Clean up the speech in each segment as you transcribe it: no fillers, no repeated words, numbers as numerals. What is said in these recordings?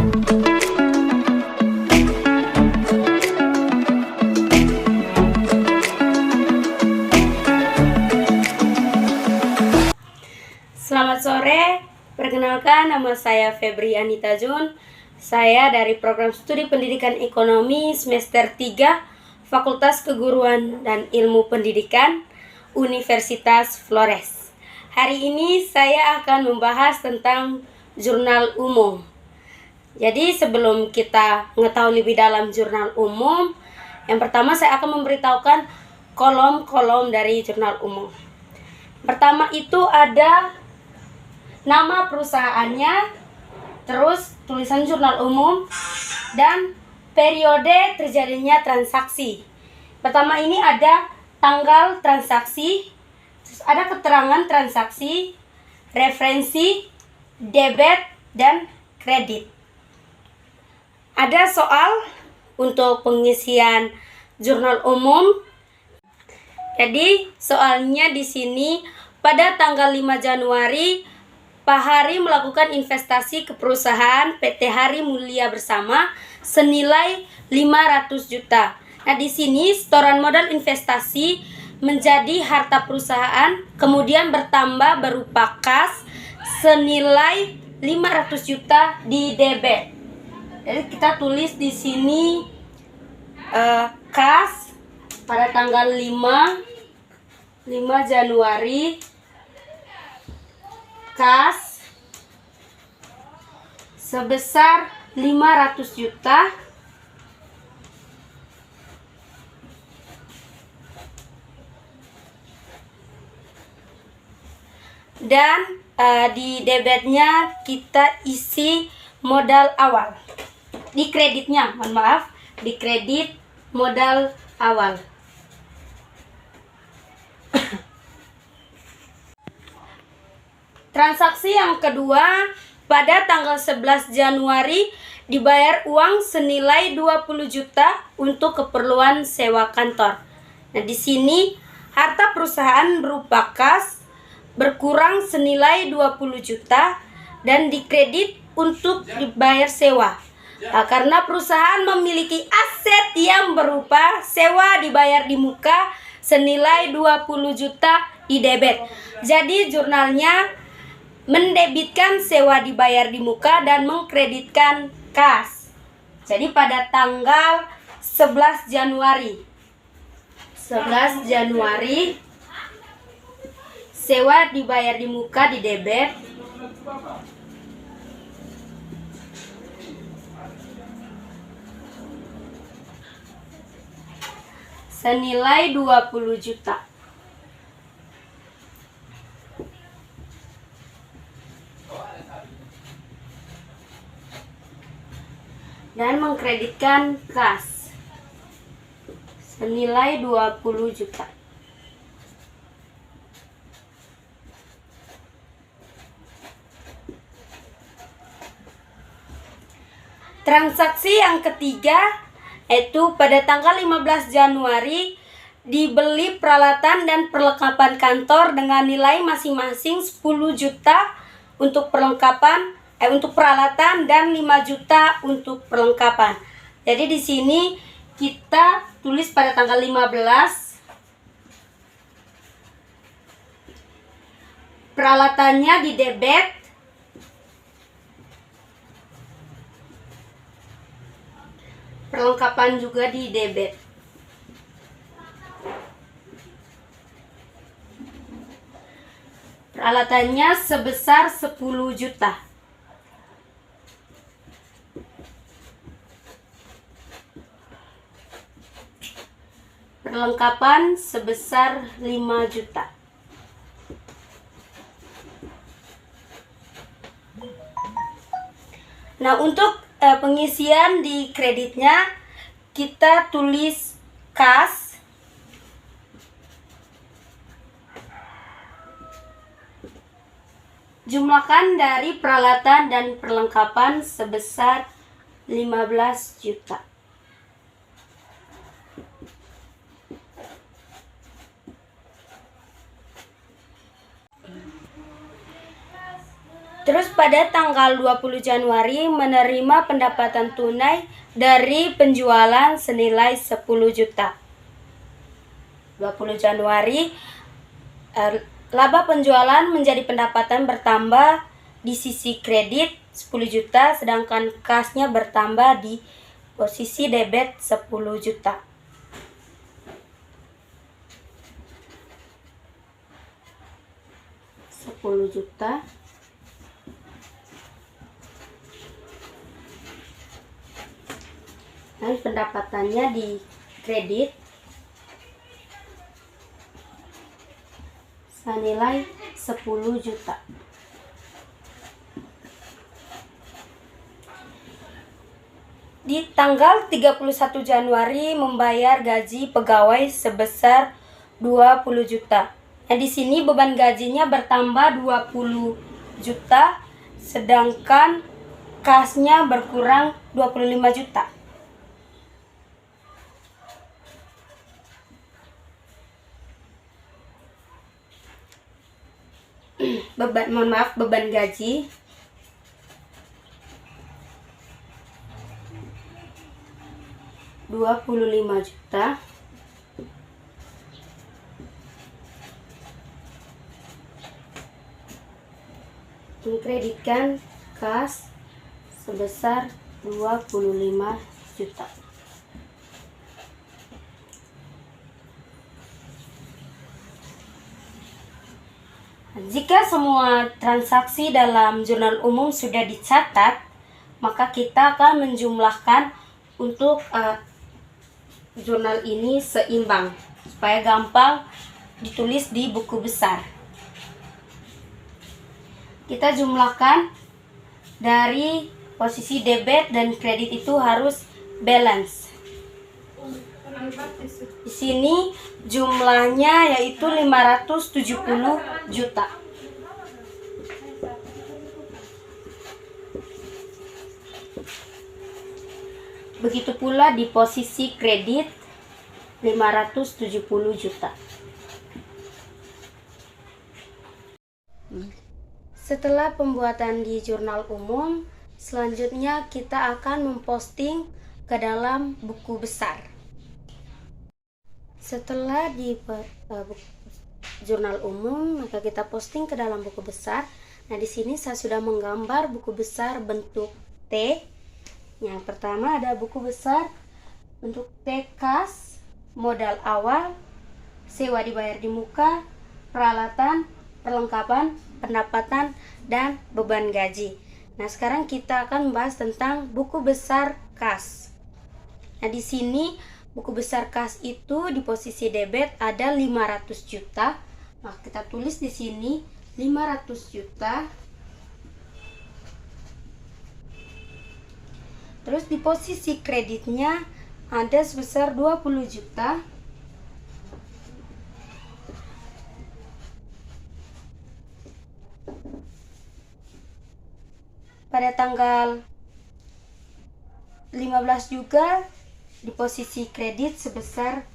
Selamat sore, perkenalkan nama saya Febri Anita Jun. Saya dari Program Studi Pendidikan Ekonomi semester 3 Fakultas Keguruan dan Ilmu Pendidikan Universitas Flores. Hari ini saya akan membahas tentang jurnal umum. Jadi sebelum kita mengetahui lebih dalam jurnal umum, yang pertama saya akan memberitahukan kolom-kolom dari jurnal umum. Pertama itu ada nama perusahaannya, terus tulisan jurnal umum, dan periode terjadinya transaksi. Pertama ini ada tanggal transaksi, terus ada keterangan transaksi, referensi, debit, dan kredit. Ada soal untuk pengisian jurnal umum. Jadi soalnya di sini pada tanggal 5 Januari Pak Hari melakukan investasi ke perusahaan PT Hari Mulia Bersama senilai 500 juta. Nah, di sini setoran modal investasi menjadi harta perusahaan kemudian bertambah berupa kas senilai 500 juta di debit. Jadi kita tulis di sini kas pada tanggal 5 Januari, kas sebesar 500 juta dan di debitnya kita isi modal awal. Di kreditnya, mohon maaf, di kredit modal awal. Transaksi yang kedua, pada tanggal 11 Januari dibayar uang senilai 20 juta untuk keperluan sewa kantor. Nah, di sini harta perusahaan berupa kas berkurang senilai 20 juta dan dikredit untuk dibayar sewa. Nah, karena perusahaan memiliki aset yang berupa sewa dibayar di muka senilai 20 juta di debit. Jadi jurnalnya mendebitkan sewa dibayar di muka dan mengkreditkan kas. Jadi pada tanggal 11 Januari sewa dibayar di muka di debit senilai 20 juta. Dan mengkreditkan kas senilai 20 juta. Transaksi yang ketiga yaitu pada tanggal 15 Januari dibeli peralatan dan perlengkapan kantor dengan nilai masing-masing 10 juta untuk untuk peralatan dan 5 juta untuk perlengkapan. Jadi di sini kita tulis pada tanggal 15 peralatannya di debit, perlengkapan juga di debit. Peralatannya sebesar 10 juta. Perlengkapan sebesar 5 juta. Nah, untuk pengisian di kreditnya kita tulis kas jumlahkan dari peralatan dan perlengkapan sebesar 15 juta. Terus pada tanggal 20 Januari menerima pendapatan tunai dari penjualan senilai 10 juta. 20 Januari laba penjualan menjadi pendapatan bertambah di sisi kredit 10 juta, sedangkan kasnya bertambah di posisi debit 10 juta. Dan pendapatannya di kredit senilai 10 juta. Di tanggal 31 Januari membayar gaji pegawai sebesar 20 juta. Nah, di sini beban gajinya bertambah 20 juta, sedangkan kasnya berkurang 25 juta. Beban gaji Rp25 juta. Mengkreditkan kas sebesar 25 juta. Jika semua transaksi dalam jurnal umum sudah dicatat, maka kita akan menjumlahkan untuk jurnal ini seimbang, supaya gampang ditulis di buku besar. Kita jumlahkan dari posisi debit dan kredit itu harus balance. Di sini jumlahnya yaitu 570 juta. Begitu pula di posisi kredit 570 juta. Setelah pembuatan di jurnal umum, selanjutnya kita akan memposting ke dalam buku besar. Setelah di jurnal umum, maka kita posting ke dalam buku besar. Nah, di sini saya sudah menggambar buku besar bentuk T. Yang pertama ada buku besar bentuk T kas, modal awal, sewa dibayar di muka, peralatan, perlengkapan, pendapatan, dan beban gaji. Nah, sekarang kita akan membahas tentang buku besar kas. Nah, di sini buku besar kas itu di posisi debit ada 500 juta. Nah, kita tulis di sini 500 juta. Terus di posisi kreditnya ada sebesar 20 juta. Pada tanggal 15 juga di posisi kredit sebesar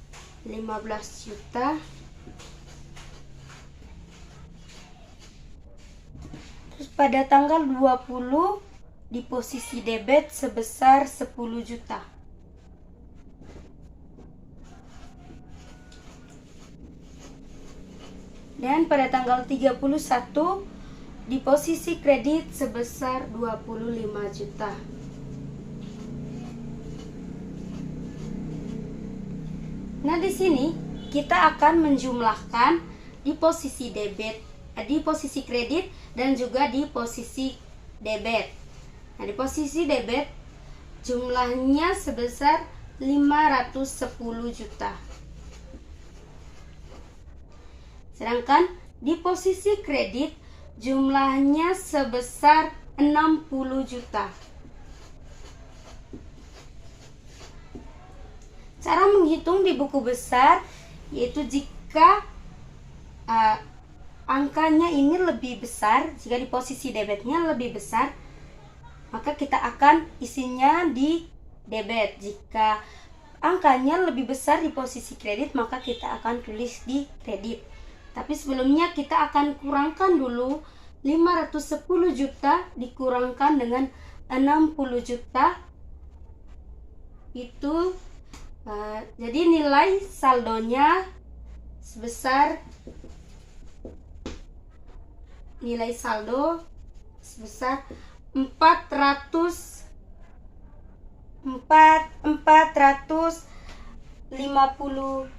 15 juta. Terus pada tanggal 20 di posisi debit sebesar 10 juta. Dan pada tanggal 31 di posisi kredit sebesar 25 juta. Nah, di sini kita akan menjumlahkan di posisi debit, di posisi kredit dan juga di posisi debit. Nah, di posisi debit jumlahnya sebesar 510 juta. Sedangkan di posisi kredit jumlahnya sebesar 60 juta. Cara menghitung di buku besar yaitu jika angkanya ini lebih besar, jika di posisi debitnya lebih besar, maka kita akan isinya di debit. Jika angkanya lebih besar di posisi kredit, maka kita akan tulis di kredit. Tapi sebelumnya kita akan kurangkan dulu 510 juta dikurangkan dengan 60 juta itu jadi nilai saldonya sebesar nilai saldo sebesar 450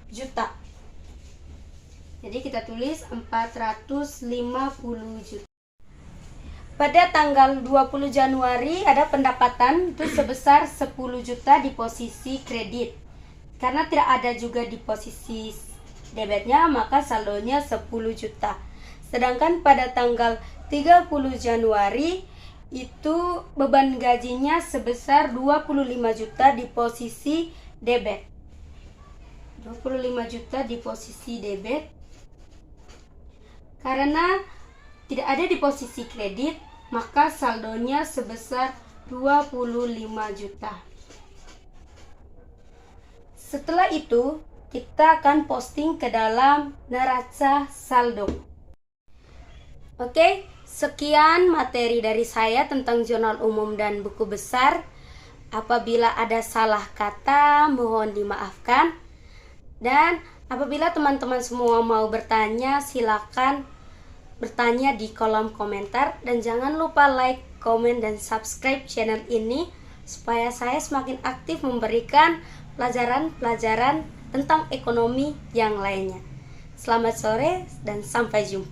juta. Jadi kita tulis 450 juta. Pada tanggal 20 Januari ada pendapatan itu sebesar 10 juta di posisi kredit. Karena tidak ada juga di posisi debitnya, maka saldonya 10 juta. Sedangkan pada tanggal 30 Januari itu beban gajinya sebesar 25 juta di posisi debit. 25 juta di posisi debit. Karena tidak ada di posisi kredit, maka saldonya sebesar 25 juta. Setelah itu, kita akan posting ke dalam neraca saldo. Oke, sekian materi dari saya tentang jurnal umum dan buku besar. Apabila ada salah kata, mohon dimaafkan. Dan apabila teman-teman semua mau bertanya, silakan bertanya di kolom komentar. Dan jangan lupa like, komen, dan subscribe channel ini supaya saya semakin aktif memberikan pelajaran-pelajaran tentang ekonomi yang lainnya. Selamat sore dan sampai jumpa.